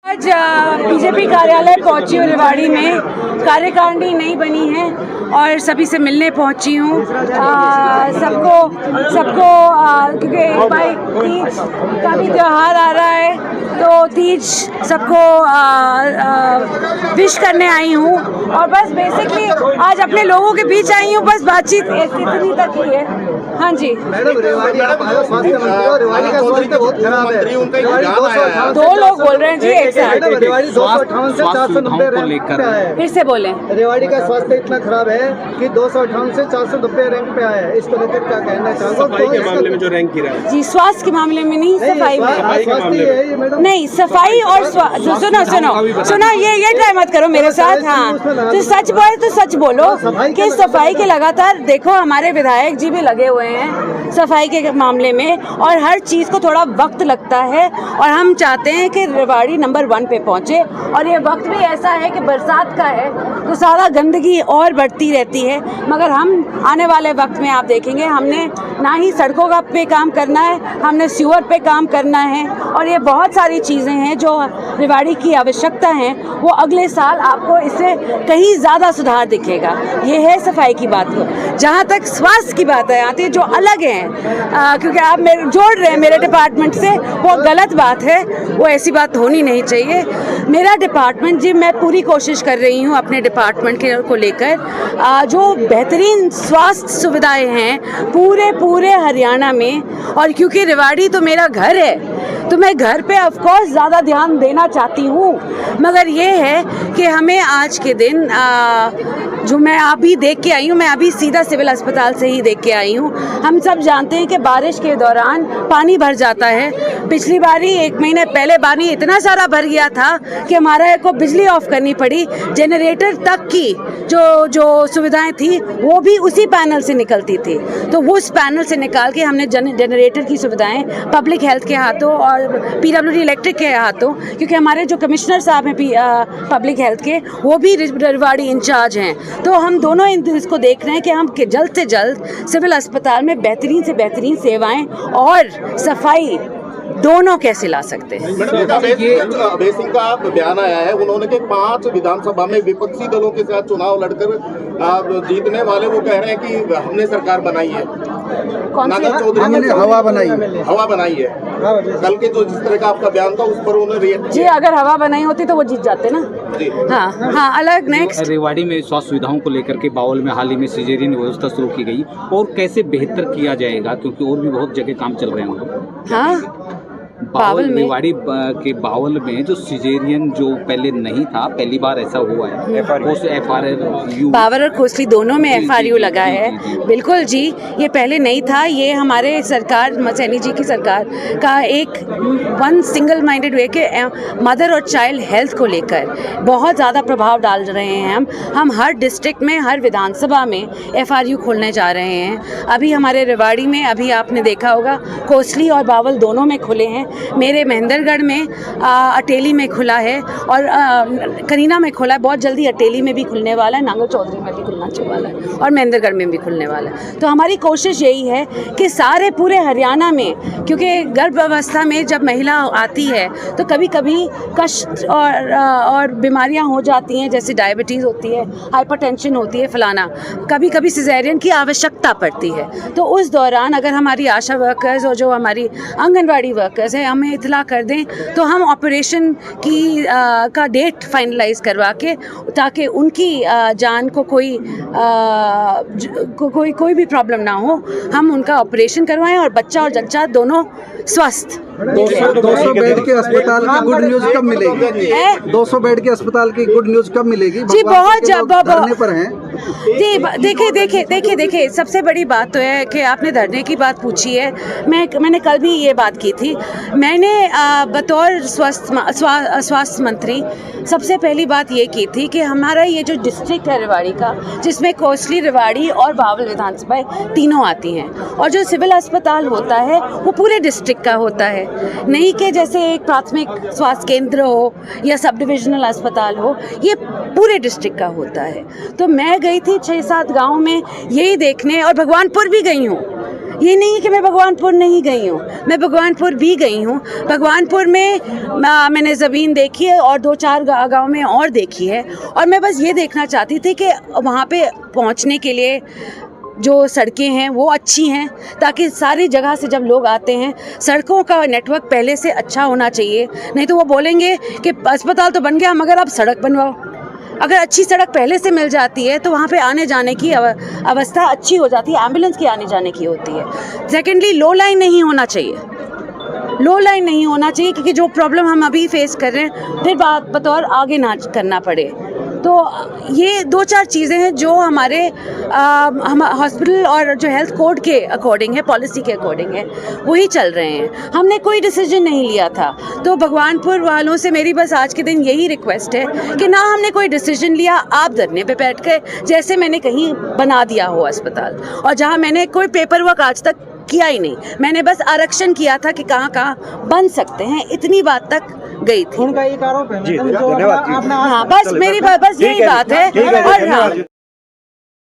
आज बीजेपी कार्यालय पहुंची हूँ। रेवाड़ी में कार्यकारिणी नहीं बनी है और सभी से मिलने पहुंची हूँ। सबको क्योंकि भाई तीज का भी त्यौहार आ रहा है तो तीज सबको विश करने आई हूँ और बस बेसिकली आज अपने लोगों के बीच आई हूँ। बस बातचीत इतनी तक ही है। हाँ जी मैडम, रेवाड़ी का स्वास्थ्य बहुत खराब है। दो लोग बोल रहे हैं जी एक साथ। रेवाड़ी 258 से 490 रैंक पे आया है। फिर से बोले। रेवाड़ी का स्वास्थ्य इतना खराब है कि 258 से 490 रैंक पे आया है। इसको लेकर क्या कहना चाहोगे? सफाई के मामले में जो रैंक गिरा है जी, स्वास्थ्य के मामले में नहीं, सफाई में नहीं, सफाई और सुनो ये ट्राई मत करो मेरे साथ। हाँ तो सच बोले तो सच बोलो कि सफाई के लगातार देखो हमारे विधायक जी भी लगे हुए हैं सफाई के मामले में और हर चीज़ को थोड़ा वक्त लगता है और हम चाहते हैं कि रेवाड़ी नंबर 1 पे पहुंचे। और ये वक्त भी ऐसा है कि बरसात का है तो सारा गंदगी और बढ़ती रहती है, मगर हम आने वाले वक्त में आप देखेंगे हमने ना ही सड़कों का पे काम करना है, हमने सीवर पे काम करना है और ये बहुत सारी चीज़ें हैं जो रेवाड़ी की आवश्यकता है। वो अगले साल आपको इससे कहीं ज़्यादा सुधार दिखेगा। ये है सफाई की बात। जहाँ तक स्वास्थ्य की बात आती है जो अलग हैं क्योंकि आप मेरे जोड़ रहे हैं मेरे डिपार्टमेंट से, वो गलत बात है, वो ऐसी बात होनी नहीं चाहिए। मेरा डिपार्टमेंट जी, मैं पूरी कोशिश कर रही हूँ अपने डिपार्टमेंट को लेकर जो बेहतरीन स्वास्थ्य सुविधाएं हैं पूरे हरियाणा में। और क्योंकि रेवाड़ी तो मेरा घर है तो मैं घर पे ऑफ कोर्स ज़्यादा ध्यान देना चाहती हूँ, मगर ये है कि हमें आज के दिन जो मैं अभी देख के आई हूँ, मैं अभी सीधा सिविल अस्पताल से ही देख के आई हूँ। हम सब जानते हैं कि बारिश के दौरान पानी भर जाता है। पिछली बारी 1 महीने पहले पानी इतना सारा भर गया था कि हमारे को बिजली ऑफ करनी पड़ी। जनरेटर तक की जो सुविधाएं थी वो भी उसी पैनल से निकलती थी, तो वो उस पैनल से निकाल के हमने जनरेटर की सुविधाएं पब्लिक हेल्थ के हाथों और PWD इलेक्ट्रिक के हाथों, क्योंकि हमारे जो कमिश्नर साहब हैं पब्लिक हेल्थ के, वो भी रेवाड़ी इंचार्ज हैं, तो हम दोनों इसको देख रहे हैं कि हम जल्द से जल्द सिविल अस्पताल में बेहतरीन से बेहतरीन सेवाएं और सफाई दोनों कैसे ला सकते हैं। अभय सिंह का बयान आया है, उन्होंने कि 5 विधानसभा में विपक्षी दलों के साथ चुनाव लड़कर जीतने वाले वो कह रहे हैं कि हमने सरकार बनाई है। नागर चौधरी ने हवा बनाई है। कल के जो जिस तरह का आपका बयान था उस पर उन्होंने रिएक्ट जी, अगर हवा बनाई होती तो वो जीत जाते ना। हाँ अलग। नेक्स्ट, रेवाड़ी में स्वास्थ्य सुविधाओं को लेकर के बावल में हाल ही में सिजेरियन व्यवस्था शुरू की गई और कैसे बेहतर किया जाएगा, क्योंकि और भी बहुत जगह काम चल रहे हैं। हाँ बावल में, रेवाड़ी के बावल में जो सिजेरियन जो पहले नहीं था, पहली बार ऐसा हुआ है। FRU बावल और खोसली दोनों में FRU लगा है। बिल्कुल जी, ये पहले नहीं था। ये हमारे सरकार सैनी जी की सरकार का एक वन सिंगल माइंडेड वे के मदर और चाइल्ड हेल्थ को लेकर बहुत ज़्यादा प्रभाव डाल रहे हैं। हम हर डिस्ट्रिक्ट में, हर विधानसभा में FRU खोलने जा रहे हैं। अभी हमारे रेवाड़ी में, अभी आपने देखा होगा, खोसली और बावल दोनों में खुले हैं। मेरे महेंद्रगढ़ में अटेली में खुला है और करीना में खुला है। बहुत जल्दी अटेली में भी खुलने वाला है, नागर चौधरी में भी खुलना वाला है और महेंद्रगढ़ में भी खुलने वाला है। तो हमारी कोशिश यही है कि सारे पूरे हरियाणा में, क्योंकि गर्भ अवस्था में जब महिला आती है तो कभी कभी कष्ट और बीमारियां हो जाती हैं, जैसे डायबिटीज़ होती है, हाइपरटेंशन होती है, फलाना, कभी कभी सिजेरियन की आवश्यकता पड़ती है। तो उस दौरान अगर हमारी आशा वर्कर्स और जो हमारी आंगनवाड़ी वर्कर्स है हमें इतला कर दें तो हम ऑपरेशन का डेट फाइनलाइज करवा के, ताकि उनकी जान को कोई भी प्रॉब्लम ना हो, हम उनका ऑपरेशन करवाएं और बच्चा और जच्चा दोनों स्वस्थ। 200 बेड के अस्पताल की गुड न्यूज कब मिलेगी? 200 बेड के अस्पताल की गुड न्यूज कब मिलेगी? जी बहुत धरने पर हैं जी। देखिए सबसे बड़ी बात तो है कि आपने धरने की बात पूछी है। मैंने कल भी ये बात की थी। मैंने बतौर स्वास्थ्य मंत्री सबसे पहली बात ये की थी कि हमारा ये जो डिस्ट्रिक्ट है रेवाड़ी का, जिसमें कोसली, रेवाड़ी और बावल विधानसभा तीनों आती हैं, और जो सिविल अस्पताल होता है वो पूरे डिस्ट्रिक्ट का होता है, नहीं कि जैसे एक प्राथमिक स्वास्थ्य केंद्र हो या सब डिविजनल अस्पताल हो, ये पूरे डिस्ट्रिक्ट का होता है। तो मैं गई थी 6-7 गाँव में यही देखने, और भगवानपुर भी गई हूँ। ये नहीं है कि मैं भगवानपुर नहीं गई हूँ, मैं भगवानपुर भी गई हूँ। भगवानपुर में मैंने ज़मीन देखी है और 2-4 गाँव में और देखी है, और मैं बस ये देखना चाहती थी कि वहाँ पे पहुँचने के लिए जो सड़कें हैं वो अच्छी हैं, ताकि सारी जगह से जब लोग आते हैं, सड़कों का नेटवर्क पहले से अच्छा होना चाहिए। नहीं तो वो बोलेंगे कि अस्पताल तो बन गया मगर अब सड़क बनवाओ। अगर अच्छी सड़क पहले से मिल जाती है तो वहाँ पे आने जाने की अवस्था अच्छी हो जाती है, एम्बुलेंस की आने जाने की होती है। सेकेंडली, लो लाइन नहीं होना चाहिए, लो लाइन नहीं होना चाहिए, क्योंकि जो प्रॉब्लम हम अभी फेस कर रहे हैं फिर बात बतौर आगे ना करना पड़े। तो ये 2-4 चीज़ें हैं जो हमारे हम हॉस्पिटल और जो हेल्थ कोड के अकॉर्डिंग है, पॉलिसी के अकॉर्डिंग है, वही चल रहे हैं। हमने कोई डिसीजन नहीं लिया था। तो भगवानपुर वालों से मेरी बस आज के दिन यही रिक्वेस्ट है कि ना हमने कोई डिसीजन लिया, आप धरने पे बैठ के जैसे मैंने कहीं बना दिया हो अस्पताल, और जहाँ मैंने कोई पेपर वर्क आज तक किया ही नहीं, मैंने बस आरक्षण किया था कि कहाँ कहाँ बन सकते हैं, इतनी बात तक गई थी। उनका एक आरोप है जी, धन्यवाद। हाँ, बस मेरी बस यही बात है। और हाँ,